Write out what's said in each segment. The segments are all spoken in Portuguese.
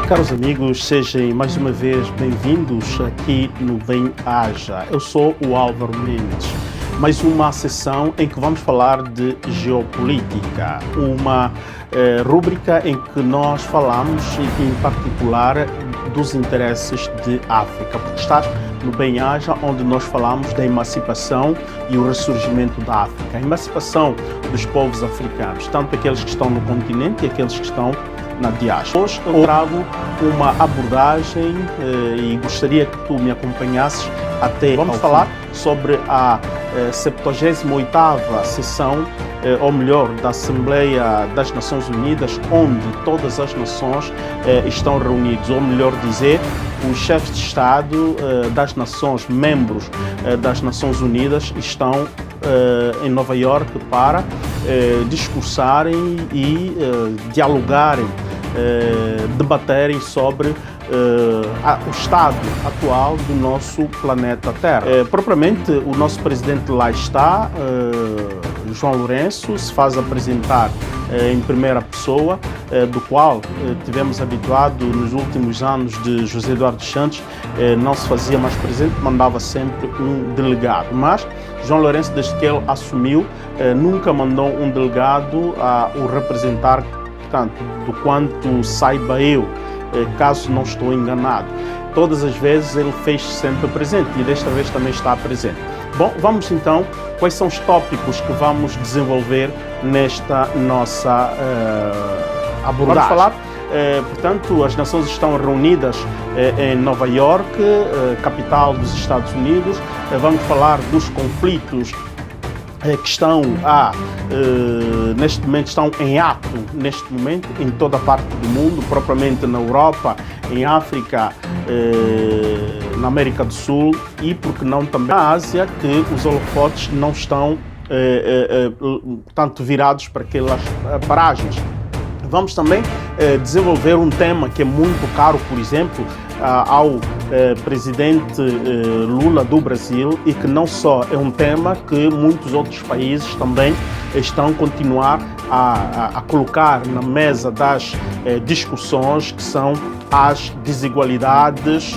Caros amigos, sejam mais uma vez bem-vindos aqui no Bem-Aja. Eu sou o Álvaro Mendes. Mais uma sessão em que vamos falar de geopolítica, uma rúbrica em que nós falamos, em particular, dos interesses de África, porque estás no Bem-Aja, onde nós falamos da emancipação e o ressurgimento da África, a emancipação dos povos africanos, tanto aqueles que estão no continente e aqueles que estão na diáspora. Hoje eu trago uma abordagem e gostaria que tu me acompanhasses até. Vamos falar sobre a 78ª sessão, ou melhor, da Assembleia das Nações Unidas, onde todas as nações estão reunidas, ou melhor dizer, os chefes de Estado das nações, membros das Nações Unidas, estão em Nova Iorque para discursarem e dialogarem, debaterem sobre o estado atual do nosso planeta Terra. Propriamente, o nosso presidente lá está, João Lourenço, se faz apresentar em primeira pessoa, do qual tivemos habituado nos últimos anos de José Eduardo Santos, não se fazia mais presente, mandava sempre um delegado. Mas João Lourenço, desde que ele assumiu, nunca mandou um delegado a o representar, portanto, do quanto saiba eu, caso não estou enganado. Todas as vezes ele fez sempre presente e desta vez também está presente. Bom, vamos então, quais são os tópicos que vamos desenvolver nesta nossa abordagem? Vamos falar, portanto, as nações estão reunidas em Nova Iorque, capital dos Estados Unidos. Vamos falar dos conflitos que estão neste momento, estão em ato neste momento em toda a parte do mundo, propriamente na Europa, em África, na América do Sul e, por que não, também na Ásia, que os holofotes não estão tanto virados para aquelas paragens. Vamos também desenvolver um tema que é muito caro, por exemplo, ao presidente Lula do Brasil, e que não só é um tema que muitos outros países também estão a continuar a colocar na mesa das discussões, que são as desigualdades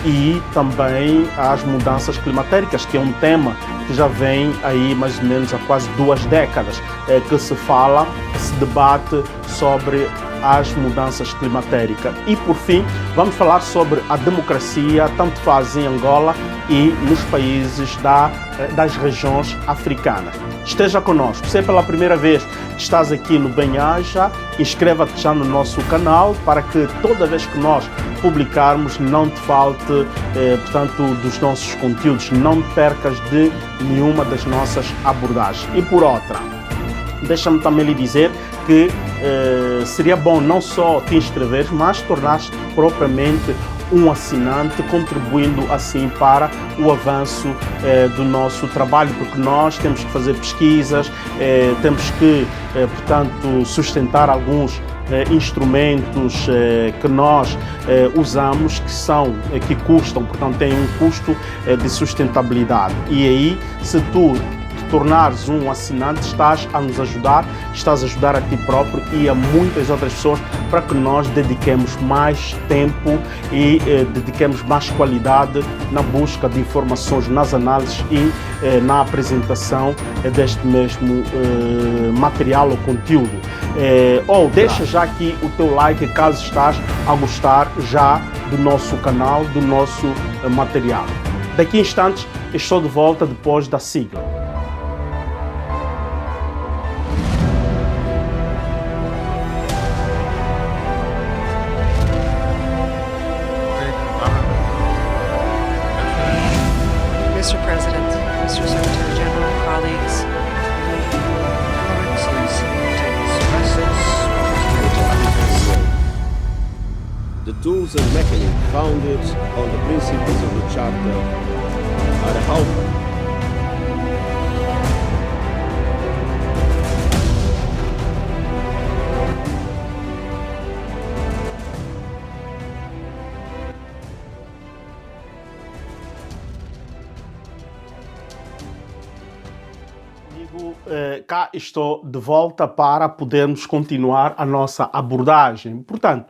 e também as mudanças climatéricas, que é um tema que já vem aí mais ou menos há quase 2 décadas que se fala, se debate sobre as mudanças climatéricas. E por fim, vamos falar sobre a democracia, tanto faz em Angola e nos países das regiões africanas. Esteja conosco. Se é pela primeira vez que estás aqui no Bem-Aja, inscreva-te já no nosso canal para que toda vez que nós publicarmos não te falte, portanto, dos nossos conteúdos, não te percas de nenhuma das nossas abordagens. E por outra, deixa-me também lhe dizer que seria bom não só te inscreveres, mas tornar-te propriamente um assinante, contribuindo assim para o avanço do nosso trabalho, porque nós temos que fazer pesquisas, temos que, portanto, sustentar alguns instrumentos que nós usamos, que custam, portanto, têm um custo de sustentabilidade. E aí, se tu tornares um assinante, estás a nos ajudar, estás a ajudar a ti próprio e a muitas outras pessoas, para que nós dediquemos mais tempo e dediquemos mais qualidade na busca de informações, nas análises e na apresentação deste mesmo material ou conteúdo. Ou deixa já aqui o teu like caso estás a gostar já do nosso canal, do nosso material. Daqui a instantes estou de volta depois da sigla. Mr. President, Mr. Secretary General, colleagues, the tools and mechanisms founded on the principles of the Charter are helpful. Cá estou de volta para podermos continuar a nossa abordagem. Portanto,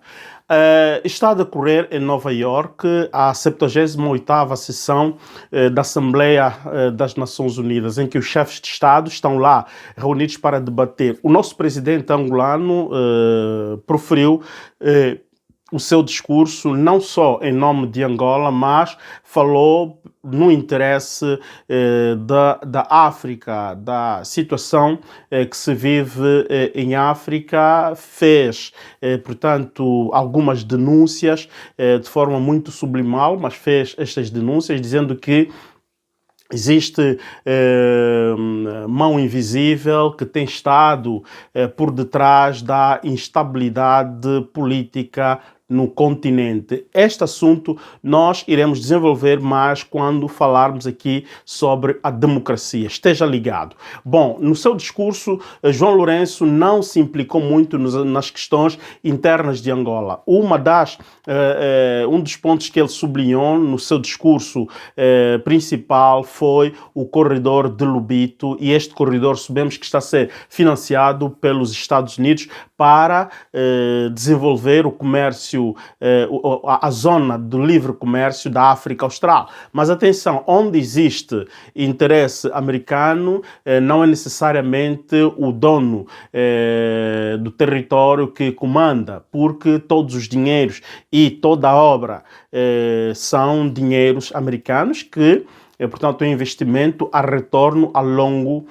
Está a decorrer em Nova Iorque a 78ª sessão da Assembleia das Nações Unidas, em que os chefes de Estado estão lá reunidos para debater. O nosso presidente angolano proferiu o seu discurso não só em nome de Angola, mas falou no interesse da África, da situação que se vive em África, fez, portanto, algumas denúncias de forma muito sublimal, mas fez estas denúncias dizendo que existe mão invisível que tem estado por detrás da instabilidade política no continente. Este assunto nós iremos desenvolver mais quando falarmos aqui sobre a democracia. Esteja ligado. Bom, no seu discurso, João Lourenço não se implicou muito nas questões internas de Angola. Um dos pontos que ele sublinhou no seu discurso principal foi o corredor de Lobito, e este corredor sabemos que está a ser financiado pelos Estados Unidos para desenvolver o comércio, a zona do livre comércio da África Austral. Mas atenção, onde existe interesse americano, não é necessariamente o dono do território que comanda, porque todos os dinheiros e toda a obra são dinheiros americanos que portanto, um investimento a retorno a longo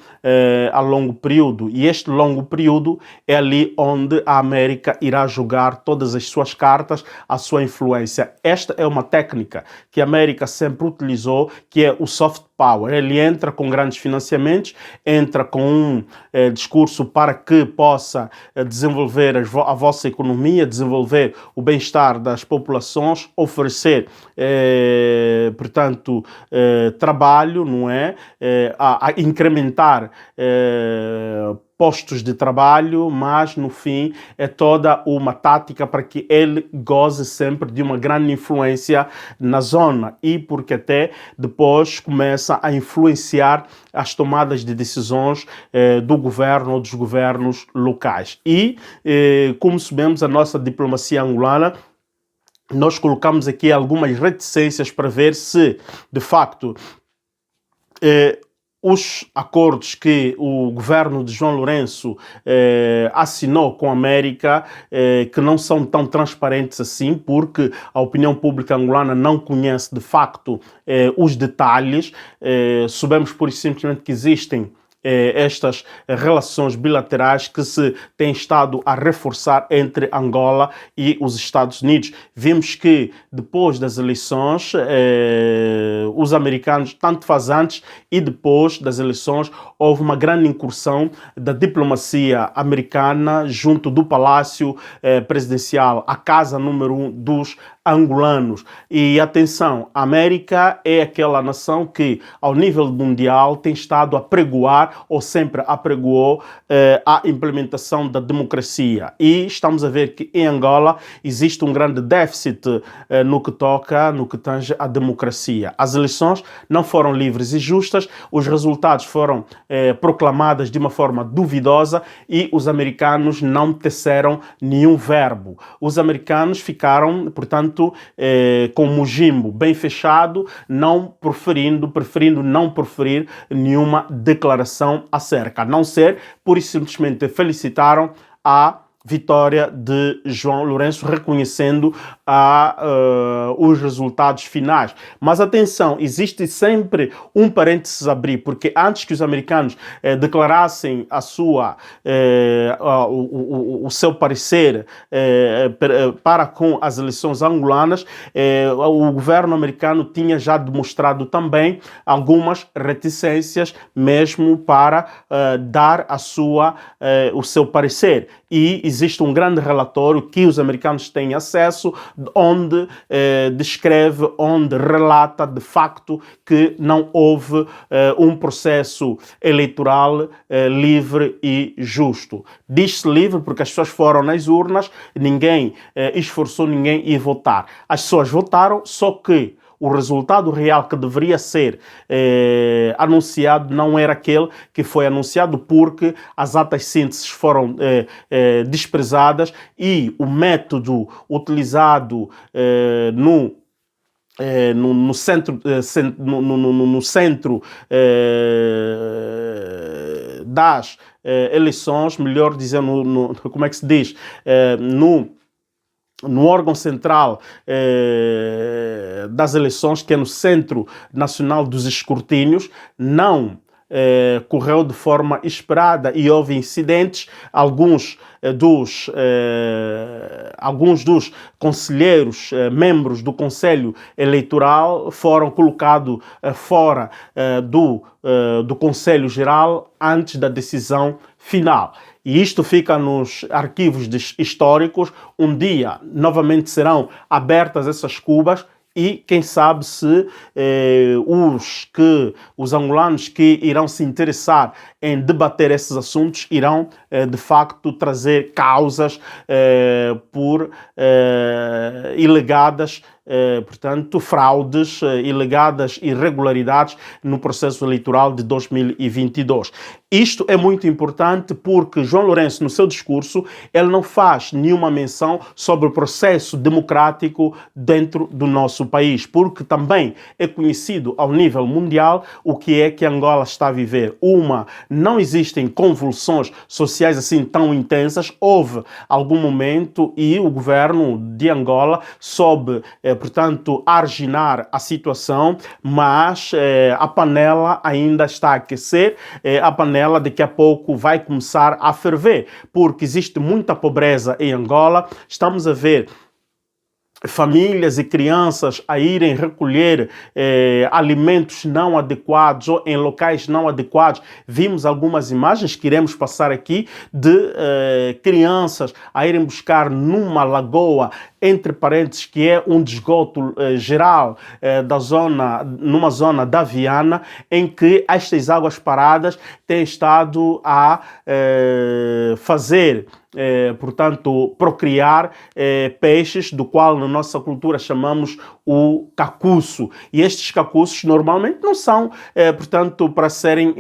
período. E este longo período é ali onde a América irá jogar todas as suas cartas, a sua influência. Esta é uma técnica que a América sempre utilizou, que é o soft power. Ele entra com grandes financiamentos, entra com um discurso para que possa desenvolver a vossa economia, desenvolver o bem-estar das populações, oferecer, portanto, trabalho, não é? A incrementar postos de trabalho, mas no fim é toda uma tática para que ele goze sempre de uma grande influência na zona, e porque até depois começa a influenciar as tomadas de decisões do governo ou dos governos locais. E, como sabemos, a nossa diplomacia angolana, nós colocamos aqui algumas reticências para ver se, de facto, os acordos que o governo de João Lourenço assinou com a América, que não são tão transparentes assim, porque a opinião pública angolana não conhece de facto os detalhes. Sabemos por simplesmente que existem estas relações bilaterais que se têm estado a reforçar entre Angola e os Estados Unidos. Vimos que depois das eleições, os americanos, tanto faz antes e depois das eleições, houve uma grande incursão da diplomacia americana junto do Palácio Presidencial, a casa número 1 dos angolanos. E atenção, a América é aquela nação que, ao nível mundial, tem estado a pregoar, ou sempre apregoou, a implementação da democracia. E estamos a ver que em Angola existe um grande déficit no que tange à democracia. As eleições não foram livres e justas, os resultados foram proclamados de uma forma duvidosa e os americanos não teceram nenhum verbo. Os americanos ficaram, portanto, com o mojimbo bem fechado, preferindo não proferir nenhuma declaração acerca, a não ser, pura e simplesmente felicitaram a vitória de João Lourenço, reconhecendo os resultados finais. Mas atenção, existe sempre um parênteses a abrir, porque antes que os americanos declarassem o seu parecer para com as eleições angolanas, o governo americano tinha já demonstrado também algumas reticências, mesmo para dar o seu parecer. E existe um grande relatório que os americanos têm acesso, onde descreve, onde relata de facto que não houve um processo eleitoral livre e justo. Diz-se livre porque as pessoas foram nas urnas, ninguém esforçou ninguém a votar. As pessoas votaram, só que o resultado real que deveria ser anunciado não era aquele que foi anunciado, porque as atas sínteses foram desprezadas e o método utilizado no centro, no centro das eleições, melhor dizendo, como é que se diz, no órgão central das eleições, que é no Centro Nacional dos Escrutínios, não correu de forma esperada e houve incidentes. Alguns dos conselheiros, membros do Conselho Eleitoral, foram colocados fora do Conselho Geral antes da decisão final. E isto fica nos arquivos históricos. Um dia, novamente, serão abertas essas cubas e quem sabe se os angolanos que irão se interessar em debater esses assuntos irão, de facto, trazer causas por ilegadas, portanto, fraudes, ilegadas irregularidades no processo eleitoral de 2022. Isto é muito importante porque João Lourenço, no seu discurso, ele não faz nenhuma menção sobre o processo democrático dentro do nosso país, porque também é conhecido ao nível mundial o que é que Angola está a viver. Não existem convulsões sociais assim tão intensas. Houve algum momento e o governo de Angola soube, portanto, arginar a situação, mas a panela ainda está a aquecer, a panela daqui a pouco vai começar a ferver, porque existe muita pobreza em Angola. Estamos a ver famílias e crianças a irem recolher alimentos não adequados ou em locais não adequados. Vimos algumas imagens que iremos passar aqui de crianças a irem buscar numa lagoa, entre parênteses, que é um esgoto geral numa zona da Viana, em que estas águas paradas têm estado a fazer, portanto, procriar peixes, do qual na nossa cultura chamamos o cacuço. E estes cacuços normalmente não são, portanto, para serem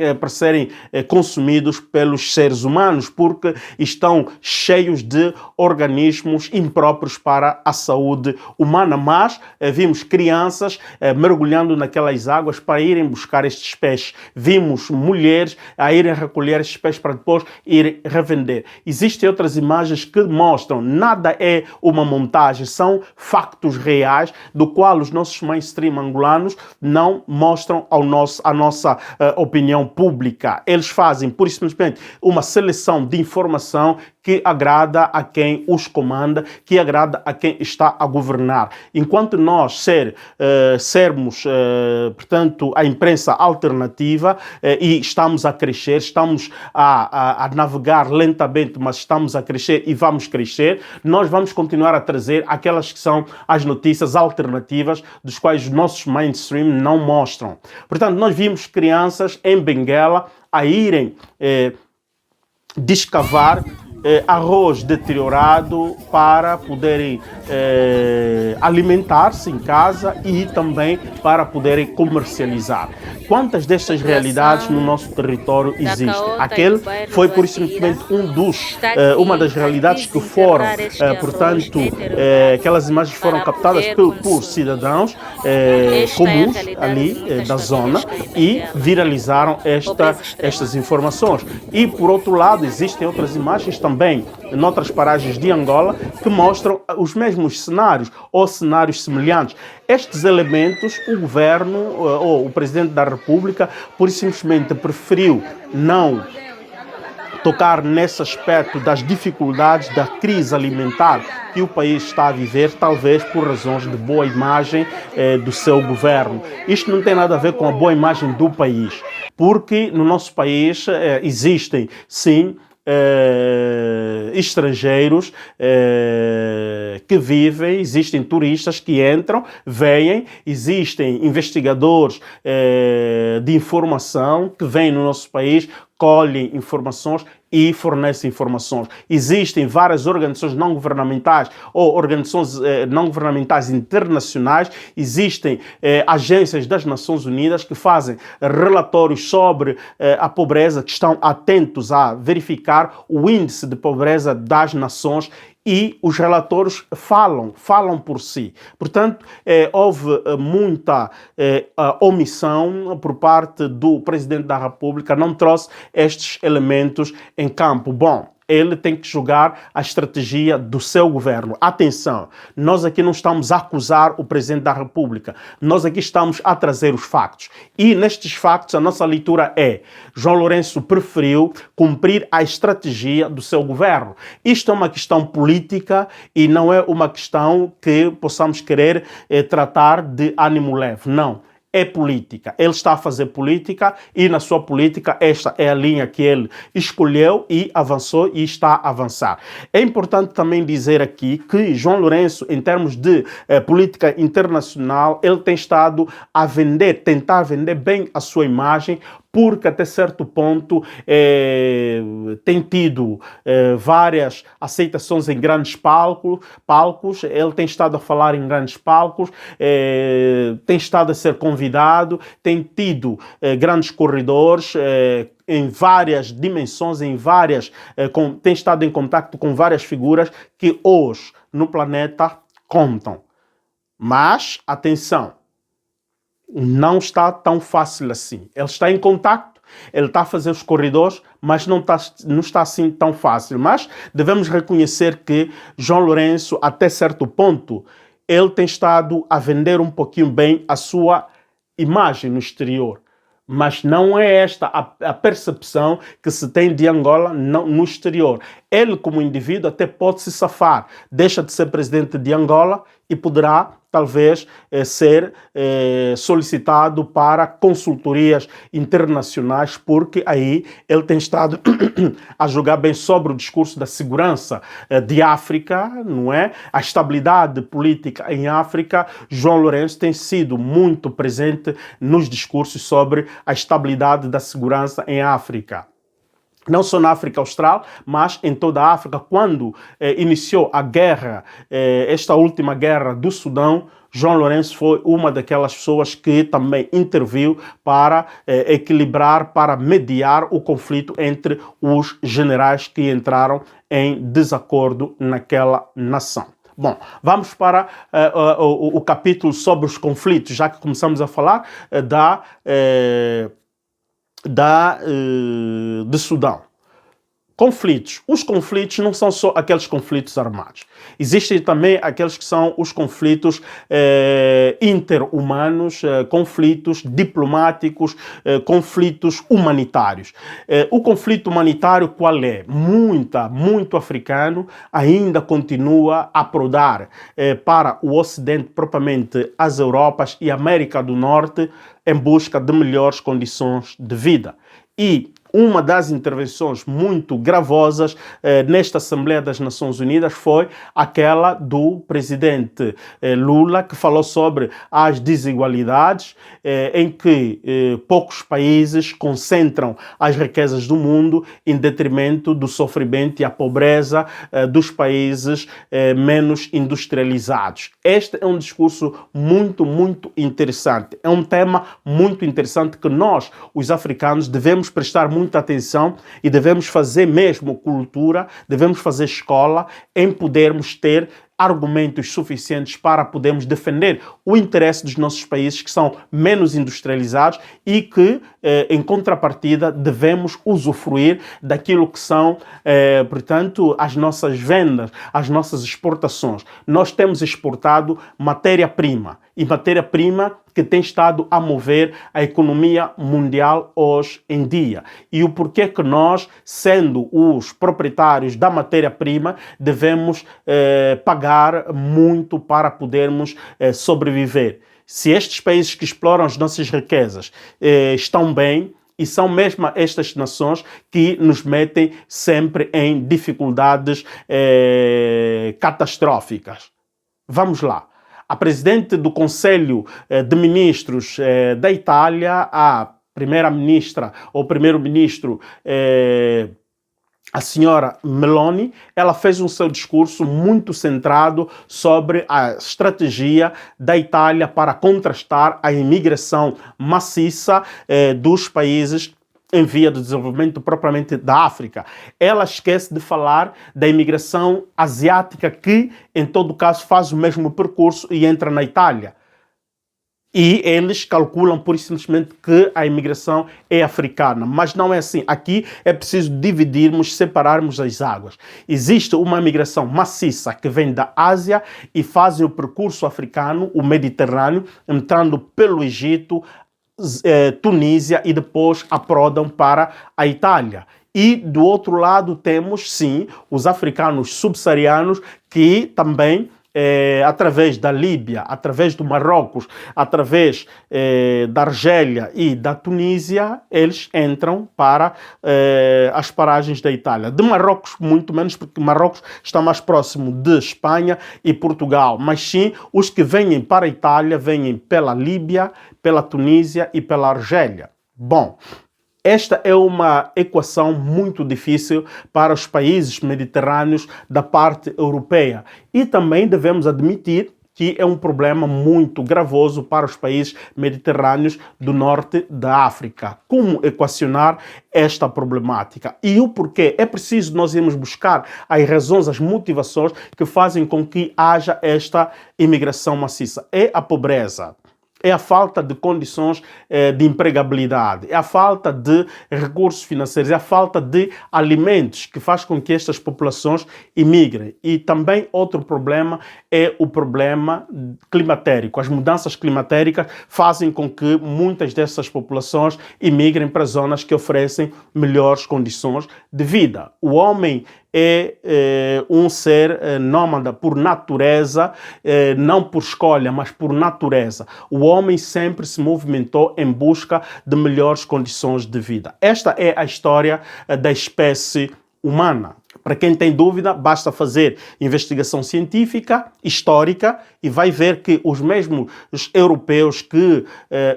consumidos pelos seres humanos, porque estão cheios de organismos impróprios para a saúde humana. Mas vimos crianças mergulhando naquelas águas para irem buscar estes peixes. Vimos mulheres a irem recolher estes peixes para depois irem revender. Existem outras imagens que mostram, nada é uma montagem, são factos reais, do qual os nossos mainstream angolanos não mostram a nossa opinião pública. Eles fazem, por simplesmente, uma seleção de informação que agrada a quem os comanda, que agrada a quem está a governar. Enquanto nós sermos, portanto, a imprensa alternativa, e estamos a crescer, estamos a navegar lentamente, mas estamos a crescer e vamos crescer, nós vamos continuar a trazer aquelas que são as notícias alternativas, dos quais os nossos mainstream não mostram. Portanto, nós vimos crianças em Benguela a irem descavar arroz deteriorado para poderem alimentar-se em casa e também para poderem comercializar. Quantas destas realidades no nosso território existem? Aquele foi, por simplesmente, uma das realidades que foram, portanto, aquelas imagens foram captadas por cidadãos comuns ali da zona e viralizaram estas informações. E, por outro lado, existem outras imagens também, em outras paragens de Angola, que mostram os mesmos cenários ou cenários semelhantes. Estes elementos, o governo ou o presidente da República, por simplesmente preferiu não tocar nesse aspecto das dificuldades da crise alimentar que o país está a viver, talvez por razões de boa imagem do seu governo. Isto não tem nada a ver com a boa imagem do país, porque no nosso país existem, sim, estrangeiros que vivem, existem turistas que entram, vêm, existem investigadores de informação que vêm no nosso país, colhem informações e fornece informações. Existem várias organizações não governamentais ou organizações não governamentais internacionais, existem agências das Nações Unidas que fazem relatórios sobre a pobreza, que estão atentos a verificar o índice de pobreza das nações, e os relatórios falam por si. Portanto, houve muita omissão por parte do Presidente da República, não trouxe estes elementos em campo. Bom, ele tem que jogar a estratégia do seu governo. Atenção, nós aqui não estamos a acusar o Presidente da República, nós aqui estamos a trazer os factos. E nestes factos a nossa leitura é: João Lourenço preferiu cumprir a estratégia do seu governo. Isto é uma questão política e não é uma questão que possamos querer tratar de ânimo leve. Não. É política. Ele está a fazer política e na sua política esta é a linha que ele escolheu e avançou e está a avançar. É importante também dizer aqui que João Lourenço, em termos de política internacional, ele tem estado a tentar vender bem a sua imagem, porque até certo ponto tem tido várias aceitações em grandes palcos, ele tem estado a falar em grandes palcos, tem estado a ser convidado, tem tido grandes corredores, em várias dimensões, tem estado em contato com várias figuras que hoje no planeta contam. Mas, atenção, não está tão fácil assim. Ele está em contacto, ele está a fazer os corredores, mas não está assim tão fácil. Mas devemos reconhecer que João Lourenço, até certo ponto, ele tem estado a vender um pouquinho bem a sua imagem no exterior. Mas não é esta a percepção que se tem de Angola no exterior. Ele, como indivíduo, até pode se safar. Deixa de ser presidente de Angola e poderá, talvez, ser solicitado para consultorias internacionais, porque aí ele tem estado a jogar bem sobre o discurso da segurança de África, não é? A estabilidade política em África. João Lourenço tem sido muito presente nos discursos sobre a estabilidade da segurança em África. Não só na África Austral, mas em toda a África. Quando iniciou a guerra, esta última guerra do Sudão, João Lourenço foi uma daquelas pessoas que também interviu para equilibrar, para mediar o conflito entre os generais que entraram em desacordo naquela nação. Bom, vamos para o capítulo sobre os conflitos, já que começamos a falar de Sudão. Conflitos. Os conflitos não são só aqueles conflitos armados. Existem também aqueles que são os conflitos interhumanos, conflitos diplomáticos, conflitos humanitários. O conflito humanitário qual é? Muito africano ainda continua a prodar para o Ocidente, propriamente as Europas e América do Norte, em busca de melhores condições de vida. E uma das intervenções muito gravosas nesta Assembleia das Nações Unidas foi aquela do presidente Lula, que falou sobre as desigualdades em que poucos países concentram as riquezas do mundo em detrimento do sofrimento e a pobreza dos países menos industrializados. Este é um discurso muito interessante. É um tema muito interessante que nós, os africanos, devemos prestar muita atenção e devemos fazer mesmo cultura, devemos fazer escola em podermos ter argumentos suficientes para podermos defender o interesse dos nossos países que são menos industrializados e que, em contrapartida, devemos usufruir daquilo que são, portanto, as nossas vendas, as nossas exportações. Nós temos exportado matéria-prima e matéria-prima que tem estado a mover a economia mundial hoje em dia. E o porquê que nós, sendo os proprietários da matéria-prima, devemos pagar muito para podermos sobreviver. Se estes países que exploram as nossas riquezas estão bem, e são mesmo estas nações que nos metem sempre em dificuldades catastróficas. Vamos lá. A presidente do Conselho de Ministros da Itália, a primeira-ministra ou primeiro-ministro a senhora Meloni, ela fez um seu discurso muito centrado sobre a estratégia da Itália para contrastar a imigração maciça dos países em via de desenvolvimento propriamente da África. Ela esquece de falar da imigração asiática que, em todo caso, faz o mesmo percurso e entra na Itália. E eles calculam, por simplesmente, que a imigração é africana. Mas não é assim. Aqui é preciso dividirmos, separarmos as águas. Existe uma imigração maciça que vem da Ásia e fazem o percurso africano, o Mediterrâneo, entrando pelo Egito, Tunísia e depois aprodam para a Itália. E do outro lado temos, sim, os africanos subsaarianos que também através da Líbia, através do Marrocos, através da Argélia e da Tunísia, eles entram para as paragens da Itália. De Marrocos, muito menos, porque Marrocos está mais próximo de Espanha e Portugal. Mas sim, os que vêm para a Itália, vêm pela Líbia, pela Tunísia e pela Argélia. Bom, esta é uma equação muito difícil para os países mediterrâneos da parte europeia. E também devemos admitir que é um problema muito gravoso para os países mediterrâneos do norte da África. Como equacionar esta problemática? E o porquê? É preciso nós irmos buscar as razões, as motivações que fazem com que haja esta imigração maciça. É a pobreza. É a falta de condições de empregabilidade, é a falta de recursos financeiros, é a falta de alimentos que faz com que estas populações imigrem. E também outro problema é o problema climatérico. As mudanças climatéricas fazem com que muitas dessas populações imigrem para zonas que oferecem melhores condições de vida. O homem é um ser nómada por natureza, não por escolha, mas por natureza. O homem sempre se movimentou em busca de melhores condições de vida. Esta é a história da espécie humana. Para quem tem dúvida, basta fazer investigação científica, histórica, e vai ver que os mesmos europeus que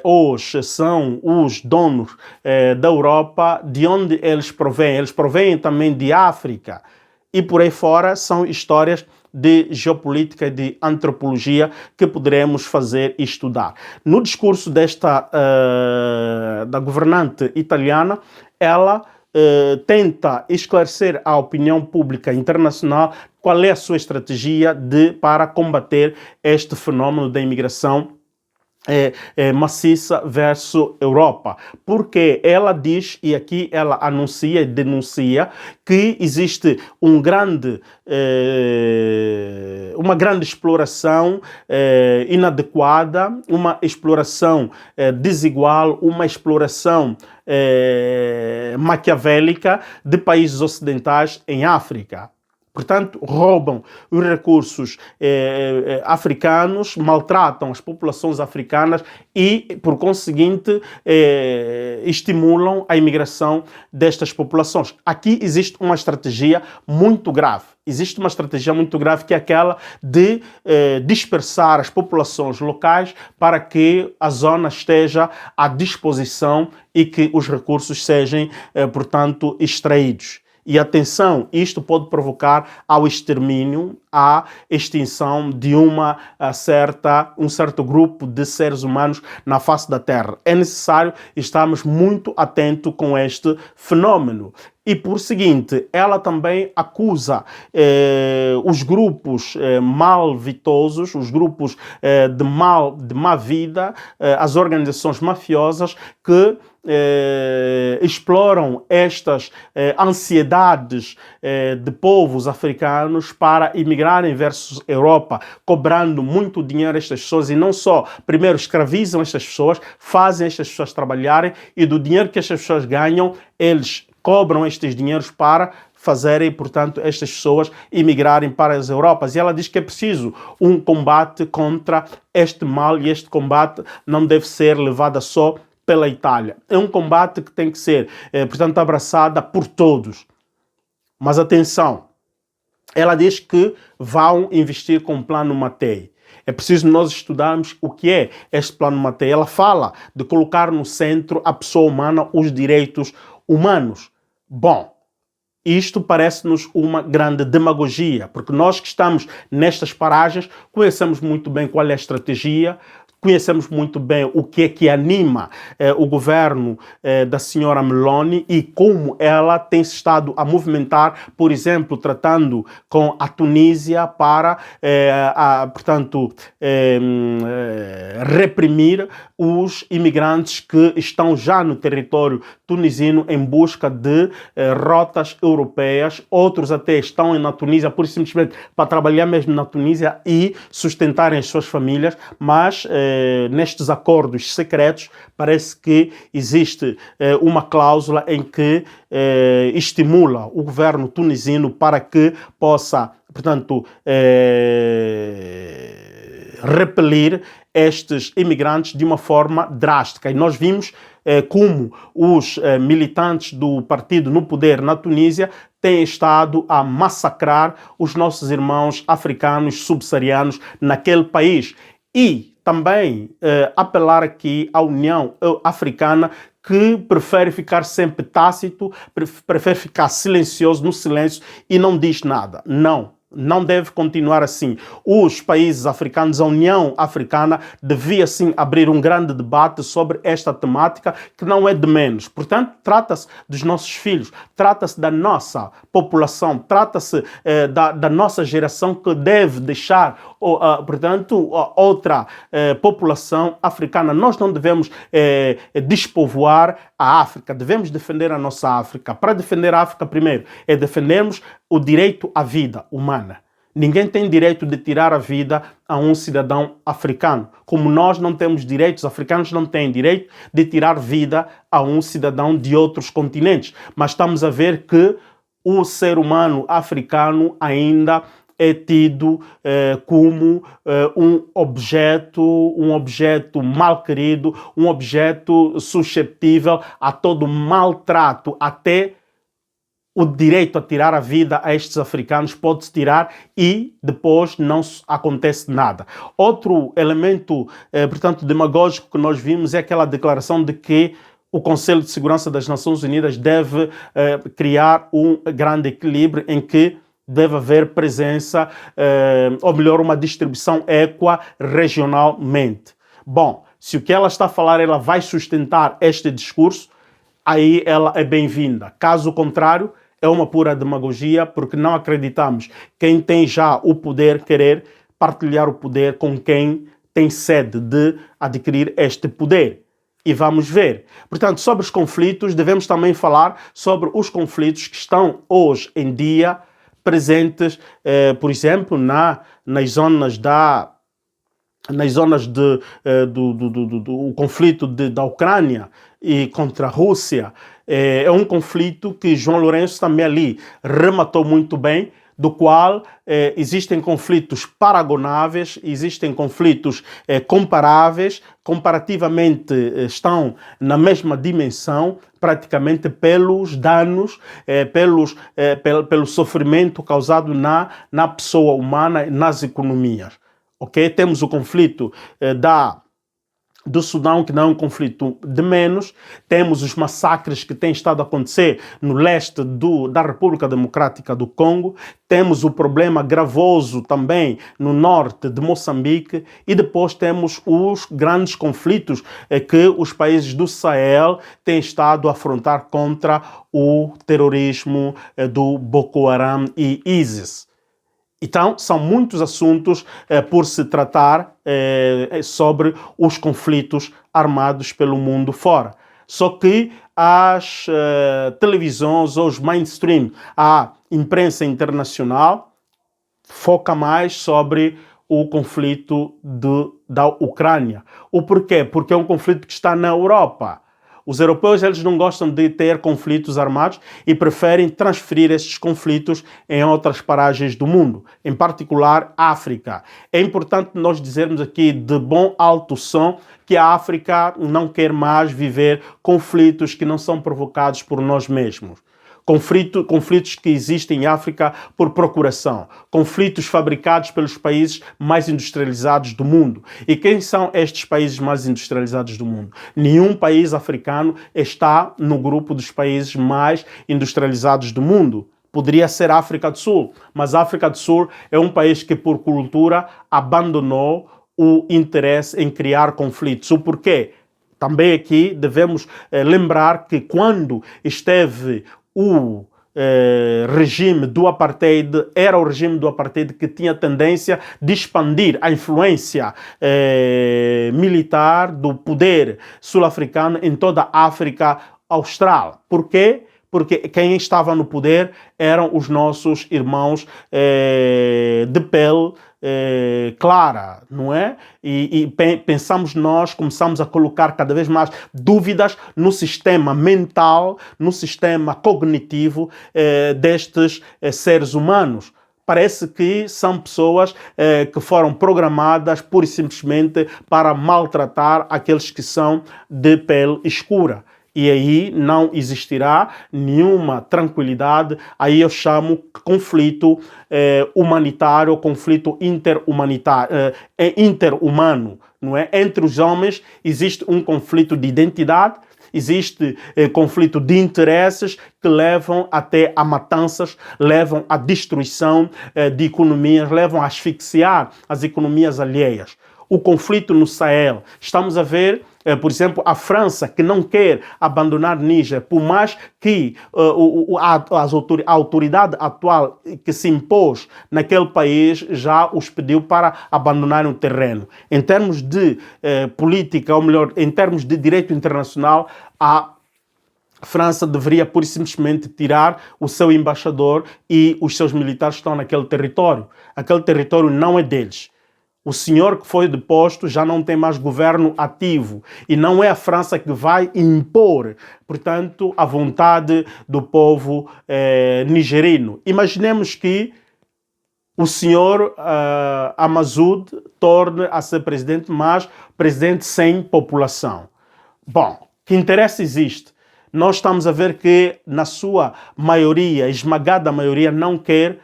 hoje são os donos da Europa, de onde eles provêm? Eles provêm também de África. E por aí fora são histórias de geopolítica e de antropologia que poderemos fazer e estudar. No discurso da governante italiana, ela tenta esclarecer à opinião pública internacional qual é a sua estratégia para combater este fenômeno da imigração maciça versus Europa, porque ela diz, e aqui ela anuncia e denuncia, que existe uma grande exploração inadequada, uma exploração desigual, uma exploração maquiavélica de países ocidentais em África. Portanto, roubam os recursos africanos, maltratam as populações africanas e, por conseguinte, estimulam a imigração destas populações. Aqui existe uma estratégia muito grave. Existe uma estratégia muito grave que é aquela de dispersar as populações locais para que a zona esteja à disposição e que os recursos sejam, portanto, extraídos. E atenção, isto pode provocar ao extermínio, à extinção de um certo grupo de seres humanos na face da Terra. É necessário estarmos muito atentos com este fenômeno. E por seguinte, ela também acusa os grupos malvitosos, os grupos de má vida, as organizações mafiosas que exploram estas ansiedades de povos africanos para imigrarem versus Europa, cobrando muito dinheiro a estas pessoas e não só, primeiro escravizam estas pessoas, fazem estas pessoas trabalharem e do dinheiro que estas pessoas ganham, eles cobram estes dinheiros para fazerem, portanto, estas pessoas imigrarem para as Europas. E ela diz que é preciso um combate contra este mal e este combate não deve ser levado só pela Itália. É um combate que tem que ser, portanto, abraçada por todos. Mas atenção, ela diz que vão investir com o Plano Mattei. É preciso nós estudarmos o que é este Plano Mattei. Ela fala de colocar no centro a pessoa humana, os direitos humanos. Bom, Isto parece-nos uma grande demagogia, porque nós que estamos nestas paragens conhecemos muito bem qual é a estratégia, conhecemos muito bem o que é que anima o governo da senhora Meloni e como ela tem estado a movimentar, por exemplo, tratando com a Tunísia para, portanto, reprimir os imigrantes que estão já no território tunisino em busca de rotas europeias. Outros até estão na Tunísia, por simplesmente para trabalhar mesmo na Tunísia e sustentarem as suas famílias, mas nestes acordos secretos parece que existe uma cláusula em que estimula o governo tunisino para que possa, portanto, repelir estes imigrantes de uma forma drástica. E nós vimos como os militantes do partido no poder na Tunísia têm estado a massacrar os nossos irmãos africanos subsaarianos naquele país. E também apelar aqui à União Africana, que prefere ficar sempre tácito, prefere ficar silencioso, no silêncio, e não diz nada. Não deve continuar assim. Os países africanos, a União Africana, devia sim abrir um grande debate sobre esta temática, que não é de menos. Portanto, trata-se dos nossos filhos, trata-se da nossa população, trata-se da nossa geração, que deve deixar, portanto, outra população africana. Nós não devemos despovoar a África, devemos defender a nossa África. Para defender a África, primeiro, é defendermos o direito à vida humana. Ninguém tem direito de tirar a vida a um cidadão africano. Como nós não temos direitos, os africanos não têm direito de tirar vida a um cidadão de outros continentes. Mas estamos a ver que o ser humano africano ainda é tido como um objeto mal querido, um objeto suscetível a todo maltrato. Até o direito a tirar a vida a estes africanos pode-se tirar e depois não acontece nada. Outro elemento, portanto, demagógico que nós vimos é aquela declaração de que o Conselho de Segurança das Nações Unidas deve criar um grande equilíbrio em que deve haver presença, ou melhor, uma distribuição equa regionalmente. Bom, se o que ela está a falar, ela vai sustentar este discurso, aí ela é bem-vinda. Caso contrário, é uma pura demagogia, porque não acreditamos quem tem já o poder querer partilhar o poder com quem tem sede de adquirir este poder. E vamos ver. Portanto, sobre os conflitos, devemos também falar sobre os conflitos que estão hoje em dia presentes, por exemplo, nas zonas do conflito da Ucrânia e contra a Rússia. É um conflito que João Lourenço também ali rematou muito bem, do qual existem conflitos paragonáveis, existem conflitos comparáveis, comparativamente estão na mesma dimensão, praticamente pelos danos, pelo sofrimento causado na pessoa humana e nas economias. Okay? Temos o conflito do Sudão, que não é um conflito de menos. Temos os massacres que têm estado a acontecer no leste da República Democrática do Congo. Temos o problema gravoso também no norte de Moçambique. E depois temos os grandes conflitos que os países do Sahel têm estado a afrontar contra o terrorismo do Boko Haram e ISIS. Então, são muitos assuntos por se tratar sobre os conflitos armados pelo mundo fora. Só que as televisões, ou os mainstream, a imprensa internacional, foca mais sobre o conflito da Ucrânia. O porquê? Porque é um conflito que está na Europa. Os europeus, eles não gostam de ter conflitos armados e preferem transferir estes conflitos em outras paragens do mundo, em particular África. É importante nós dizermos aqui de bom alto som que a África não quer mais viver conflitos que não são provocados por nós mesmos. conflitos que existem em África por procuração, conflitos fabricados pelos países mais industrializados do mundo. E quem são estes países mais industrializados do mundo? Nenhum país africano está no grupo dos países mais industrializados do mundo. Poderia ser a África do Sul, mas a África do Sul é um país que, por cultura, abandonou o interesse em criar conflitos. O porquê? Também aqui devemos lembrar que quando esteve o regime do apartheid, era o regime do apartheid que tinha tendência de expandir a influência militar do poder sul-africano em toda a África Austral. Por quê? Porque quem estava no poder eram os nossos irmãos de pele clara, não é? E pensamos nós, começamos a colocar cada vez mais dúvidas no sistema mental, no sistema cognitivo destes seres humanos. Parece que são pessoas que foram programadas pura e simplesmente para maltratar aqueles que são de pele escura. E aí não existirá nenhuma tranquilidade. Aí eu chamo conflito humanitário, conflito interhumano, não é? Entre os homens existe um conflito de identidade, existe conflito de interesses que levam até a matanças, levam à destruição de economias, levam a asfixiar as economias alheias. O conflito no Sahel, estamos a ver, por exemplo, a França, que não quer abandonar Níger, por mais que a autoridade atual que se impôs naquele país já os pediu para abandonarem o terreno. Em termos de política, ou melhor, em termos de direito internacional, a França deveria, pura e simplesmente, tirar o seu embaixador e os seus militares que estão naquele território. Aquele território não é deles. O senhor que foi deposto já não tem mais governo ativo e não é a França que vai impor, portanto, a vontade do povo nigerino. Imaginemos que o senhor Massoud torne a ser presidente, mas presidente sem população. Bom, que interesse existe? Nós estamos a ver que, na sua maioria, esmagada maioria, não quer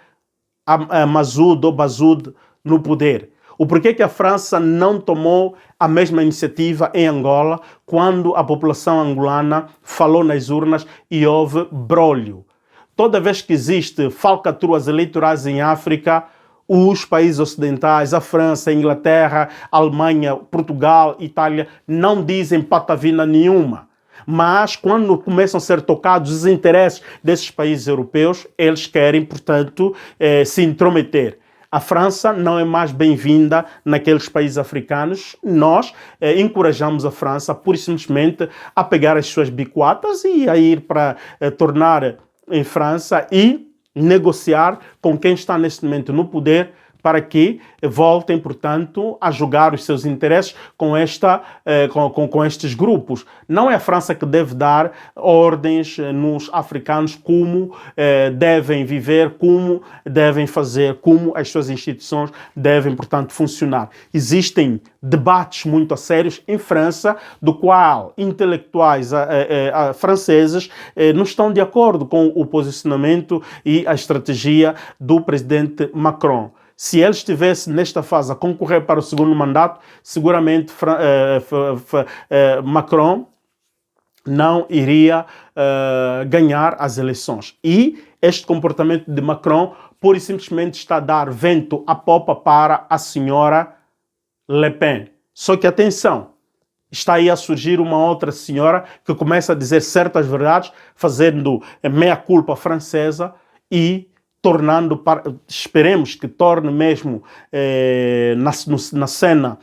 a Massoud ou Bazoud no poder. O porquê que a França não tomou a mesma iniciativa em Angola quando a população angolana falou nas urnas e houve brólio? Toda vez que existe falcatruas eleitorais em África, os países ocidentais, a França, a Inglaterra, a Alemanha, Portugal, Itália, não dizem patavina nenhuma. Mas quando começam a ser tocados os interesses desses países europeus, eles querem, portanto, se intrometer. A França não é mais bem-vinda naqueles países africanos. Nós encorajamos a França, pura e simplesmente, a pegar as suas bicuatas e a ir para tornar em França e negociar com quem está neste momento no poder para que voltem, portanto, a julgar os seus interesses com estes grupos. Não é a França que deve dar ordens nos africanos como devem viver, como devem fazer, como as suas instituições devem, portanto, funcionar. Existem debates muito sérios em França, do qual intelectuais franceses não estão de acordo com o posicionamento e a estratégia do presidente Macron. Se ele estivesse nesta fase a concorrer para o segundo mandato, seguramente Macron não iria ganhar as eleições. E este comportamento de Macron, pura e simplesmente, está a dar vento à popa para a senhora Le Pen. Só que, atenção, está aí a surgir uma outra senhora que começa a dizer certas verdades, fazendo meia-culpa francesa e tornando, esperemos que torne mesmo na cena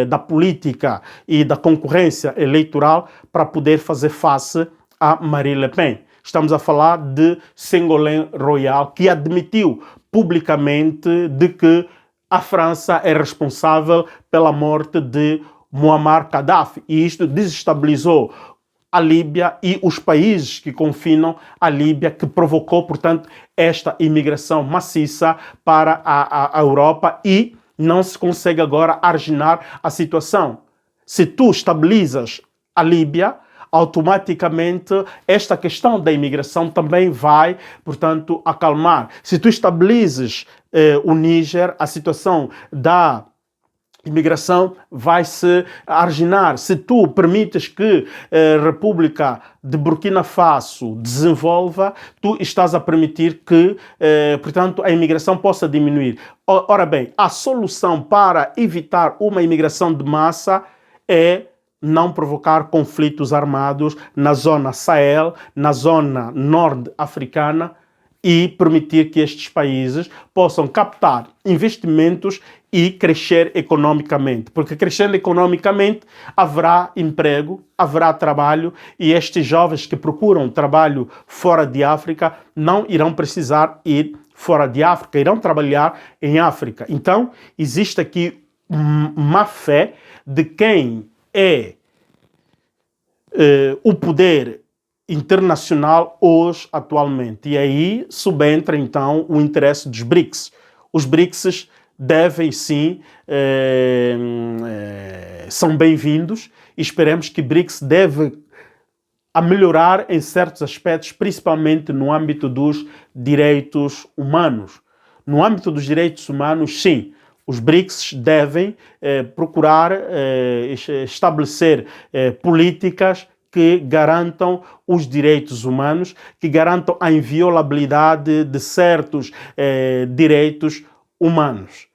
da política e da concorrência eleitoral para poder fazer face a Marine Le Pen. Estamos a falar de Ségolène Royal, que admitiu publicamente de que a França é responsável pela morte de Muammar Gaddafi, e isto desestabilizou a Líbia e os países que confinam a Líbia, que provocou, portanto, esta imigração maciça para a Europa, e não se consegue agora arginar a situação. Se tu estabilizas a Líbia, automaticamente esta questão da imigração também vai, portanto, acalmar. Se tu estabilizes o Níger, a situação da imigração vai se arginar. Se tu permites que a República de Burkina Faso desenvolva, tu estás a permitir que, portanto, a imigração possa diminuir. Ora bem, a solução para evitar uma imigração de massa é não provocar conflitos armados na zona Sahel, na zona norte-africana, e permitir que estes países possam captar investimentos e crescer economicamente. Porque crescendo economicamente haverá emprego, haverá trabalho, e estes jovens que procuram trabalho fora de África não irão precisar ir fora de África, irão trabalhar em África. Então, existe aqui má fé de quem é o poder internacional hoje, atualmente. E aí subentra, então, o interesse dos BRICS. Os BRICS devem, sim, são bem-vindos, e esperemos que BRICS deve a melhorar em certos aspectos, principalmente no âmbito dos direitos humanos. No âmbito dos direitos humanos, sim, os BRICS devem procurar estabelecer políticas que garantam os direitos humanos, que garantam a inviolabilidade de certos direitos humanos.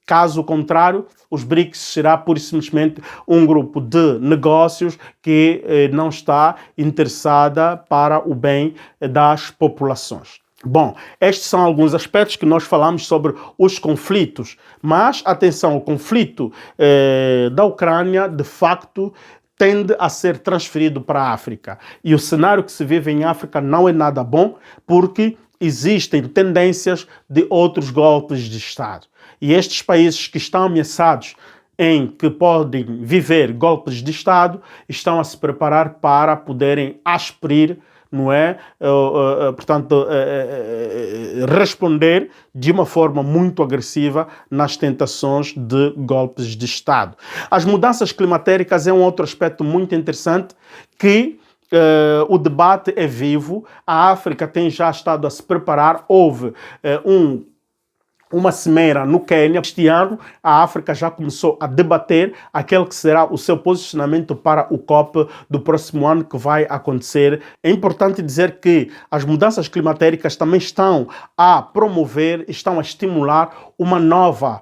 Caso contrário, os BRICS será pura e simplesmente um grupo de negócios que não está interessada para o bem das populações. Bom, estes são alguns aspectos que nós falamos sobre os conflitos, mas atenção, o conflito da Ucrânia, de facto, tende a ser transferido para a África. E o cenário que se vive em África não é nada bom, porque existem tendências de outros golpes de Estado. E estes países que estão ameaçados em que podem viver golpes de Estado estão a se preparar para poderem aspirar, não é? Portanto, responder de uma forma muito agressiva nas tentações de golpes de Estado. As mudanças climatéricas é um outro aspecto muito interessante que o debate é vivo. A África tem já estado a se preparar. Houve uma cimeira no Quênia. Este ano, a África já começou a debater aquele que será o seu posicionamento para o COP do próximo ano, que vai acontecer. É importante dizer que as mudanças climatéricas também estão a promover, estão a estimular uma nova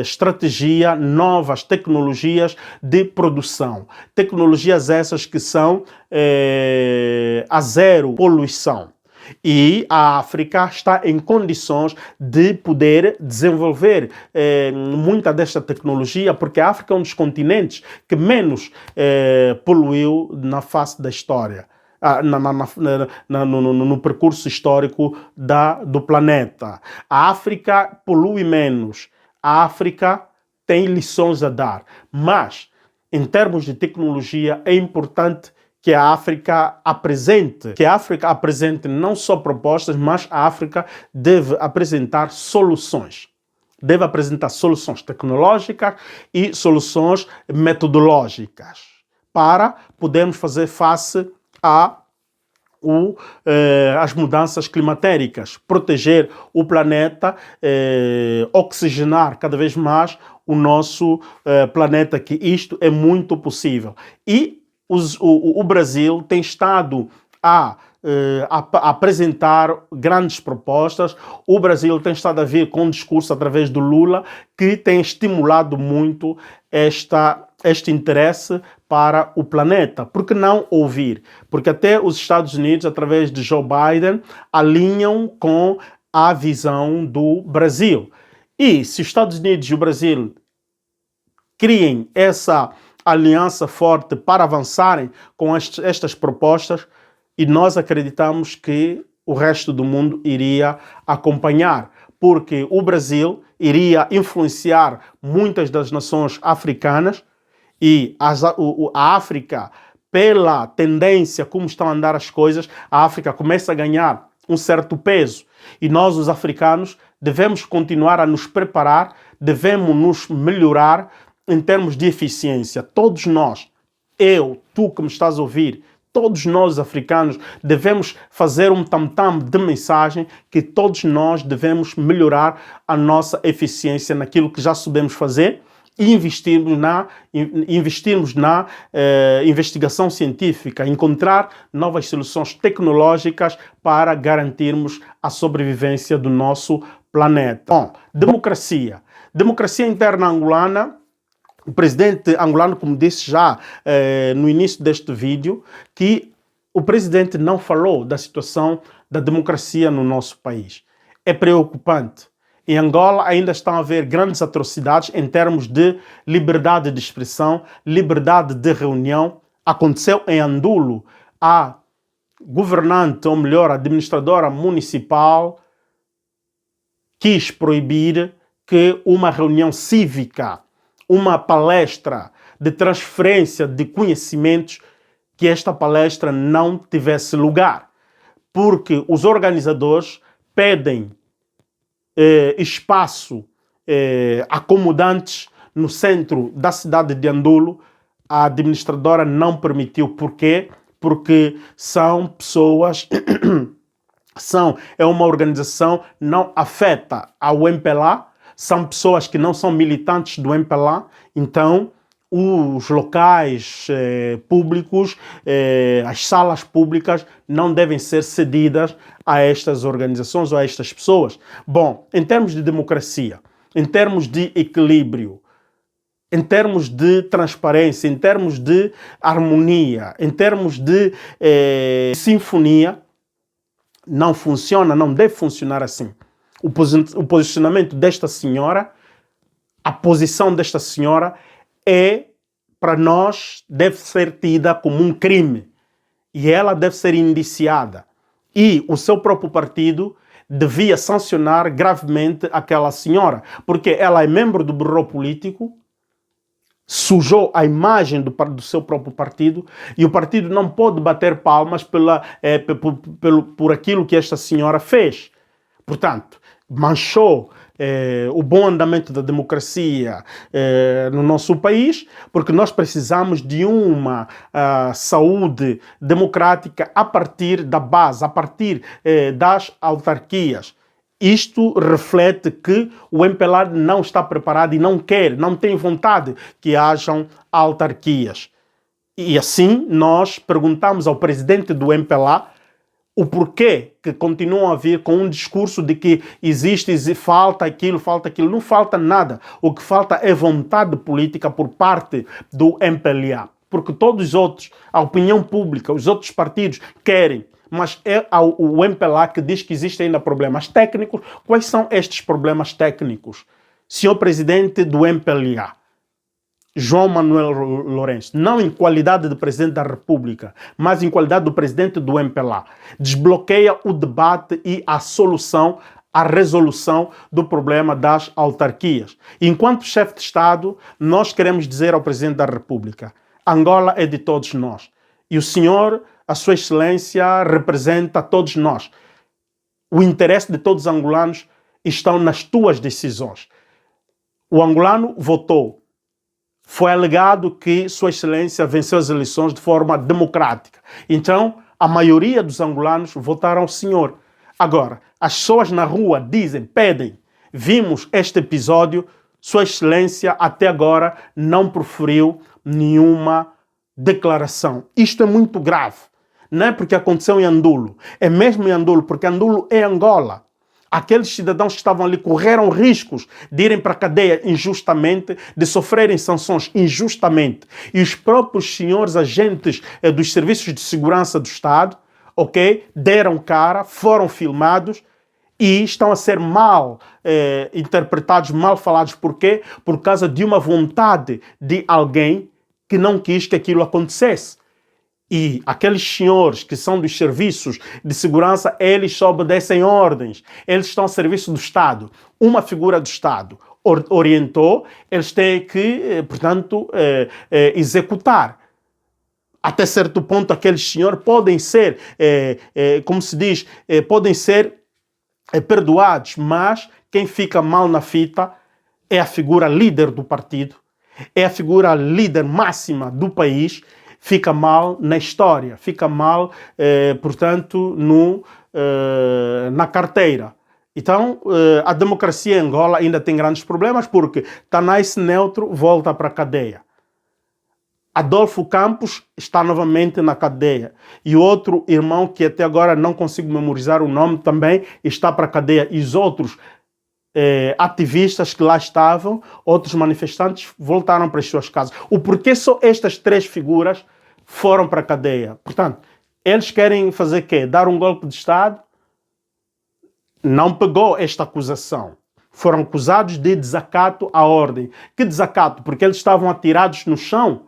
estratégia, novas tecnologias de produção. Tecnologias essas que são a zero poluição. E a África está em condições de poder desenvolver muita desta tecnologia, porque a África é um dos continentes que menos poluiu na face da história, no percurso histórico do planeta. A África polui menos, a África tem lições a dar, mas em termos de tecnologia é importante que a África apresente não só propostas, mas a África deve apresentar soluções. Deve apresentar soluções tecnológicas e soluções metodológicas para podermos fazer face às mudanças climatéricas, proteger o planeta, oxigenar cada vez mais o nosso planeta, que isto é muito possível. E o Brasil tem estado a apresentar grandes propostas. O Brasil tem estado a vir com um discurso através do Lula que tem estimulado muito este interesse para o planeta. Por que não ouvir? Porque até os Estados Unidos, através de Joe Biden, alinham com a visão do Brasil. E se os Estados Unidos e o Brasil criem essa aliança forte para avançarem com estas propostas, e nós acreditamos que o resto do mundo iria acompanhar, porque o Brasil iria influenciar muitas das nações africanas, e a África, pela tendência como estão a andar as coisas, a África começa a ganhar um certo peso, e nós, os africanos, devemos continuar a nos preparar, devemos nos melhorar em termos de eficiência. Todos nós eu, tu que me estás a ouvir, todos nós africanos devemos fazer um tam-tam de mensagem que todos nós devemos melhorar a nossa eficiência naquilo que já sabemos fazer e investirmos na investigação científica, encontrar novas soluções tecnológicas para garantirmos a sobrevivência do nosso planeta. Bom, democracia. Democracia interna angolana. O presidente angolano, como disse já no início deste vídeo, que o presidente não falou da situação da democracia no nosso país. É preocupante. Em Angola ainda estão a haver grandes atrocidades em termos de liberdade de expressão, liberdade de reunião. Aconteceu em Andulo, a governante, ou melhor, a administradora municipal, quis proibir que uma reunião cívica, uma palestra de transferência de conhecimentos, que esta palestra não tivesse lugar. Porque os organizadores pedem espaço acomodantes no centro da cidade de Andulo. A administradora não permitiu. Por quê? Porque são pessoas... é uma organização não afeta ao MPLA, são pessoas que não são militantes do MPLA, então os locais públicos, as salas públicas não devem ser cedidas a estas organizações ou a estas pessoas. Bom, em termos de democracia, em termos de equilíbrio, em termos de transparência, em termos de harmonia, em termos de sinfonia, não funciona, não deve funcionar assim. O posicionamento desta senhora, a posição desta senhora para nós, deve ser tida como um crime. E ela deve ser indiciada. E o seu próprio partido devia sancionar gravemente aquela senhora, porque ela é membro do bureau político, sujou a imagem do seu próprio partido, e o partido não pode bater palmas por aquilo que esta senhora fez. Portanto, manchou o bom andamento da democracia no nosso país, porque nós precisamos de uma saúde democrática a partir da base, a partir das autarquias. Isto reflete que o MPLA não está preparado e não quer, não tem vontade que hajam autarquias. E assim nós perguntamos ao presidente do MPLA o porquê que continuam a vir com um discurso de que falta aquilo. Não falta nada. O que falta é vontade política por parte do MPLA. Porque todos os outros, a opinião pública, os outros partidos querem. Mas é o MPLA que diz que existem ainda problemas técnicos. Quais são estes problemas técnicos? Senhor presidente do MPLA, João Manuel Lourenço, não em qualidade de presidente da República, mas em qualidade do presidente do MPLA, desbloqueia o debate e a solução, a resolução do problema das autarquias. Enquanto chefe de Estado, nós queremos dizer ao presidente da República: Angola é de todos nós. E o senhor, a sua excelência, representa todos nós. O interesse de todos os angolanos estão nas tuas decisões. O angolano votou. Foi alegado que Sua Excelência venceu as eleições de forma democrática. Então, a maioria dos angolanos votaram ao senhor. Agora, as pessoas na rua pedem. Vimos este episódio, Sua Excelência até agora não proferiu nenhuma declaração. Isto é muito grave. Não é porque aconteceu em Andulo. É mesmo em Andulo, porque Andulo é Angola. Aqueles cidadãos que estavam ali correram riscos de irem para a cadeia injustamente, de sofrerem sanções injustamente. E os próprios senhores agentes dos serviços de segurança do Estado, deram cara, foram filmados e estão a ser mal interpretados, mal falados. Por quê? Por causa de uma vontade de alguém que não quis que aquilo acontecesse. E aqueles senhores que são dos serviços de segurança, eles só obedecem ordens. Eles estão a serviço do Estado. Uma figura do Estado orientou, eles têm que, portanto, executar. Até certo ponto, aqueles senhores podem ser, como se diz, podem ser perdoados, mas quem fica mal na fita é a figura líder do partido, é a figura líder máxima do país, fica mal na história, fica mal, portanto, na carteira. Então, a democracia em Angola ainda tem grandes problemas porque Tanais Neutro volta para a cadeia. Adolfo Campos está novamente na cadeia. E outro irmão, que até agora não consigo memorizar o nome, também está para a cadeia. E os outros ativistas que lá estavam, outros manifestantes, voltaram para as suas casas. O porquê só estas 3 figuras foram para a cadeia? Portanto, eles querem fazer o quê? Dar um golpe de Estado? Não pegou esta acusação. Foram acusados de desacato à ordem. Que desacato? Porque eles estavam atirados no chão.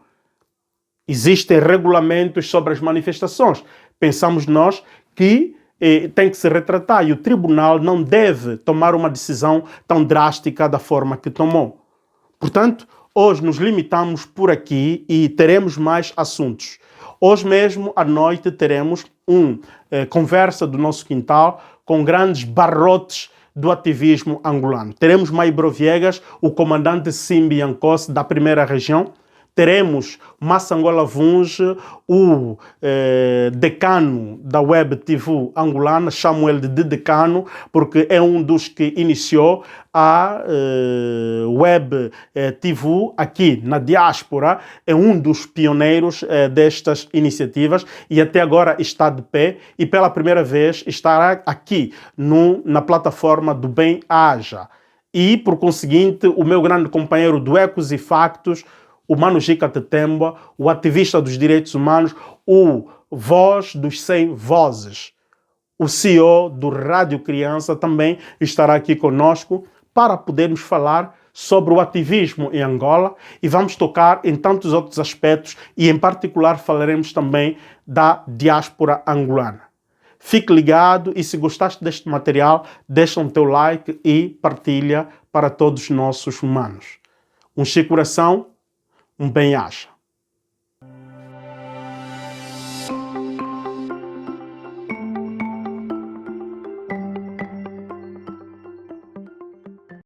Existem regulamentos sobre as manifestações. Pensamos nós que tem que se retratar e o tribunal não deve tomar uma decisão tão drástica da forma que tomou. Portanto, hoje nos limitamos por aqui e teremos mais assuntos. Hoje mesmo, à noite, teremos conversa do nosso quintal com grandes barrotes do ativismo angolano. Teremos Maibro Viegas, o comandante Simbi Ancosse da primeira região. Teremos Massangola Vunge, o decano da Web TV angolana, chamo ele de decano, porque é um dos que iniciou a Web TV aqui na diáspora, é um dos pioneiros destas iniciativas e até agora está de pé e pela primeira vez estará aqui na plataforma do Bem Haja. E, por conseguinte, o meu grande companheiro do Ecos e Factos, o Mano Jica Tetemba, o ativista dos direitos humanos, o voz dos 100 vozes. O CEO do Rádio Criança também estará aqui conosco para podermos falar sobre o ativismo em Angola e vamos tocar em tantos outros aspectos e, em particular, falaremos também da diáspora angolana. Fique ligado e, se gostaste deste material, deixa um teu like e partilha para todos os nossos humanos. Um Chico Coração, um Bem Haja.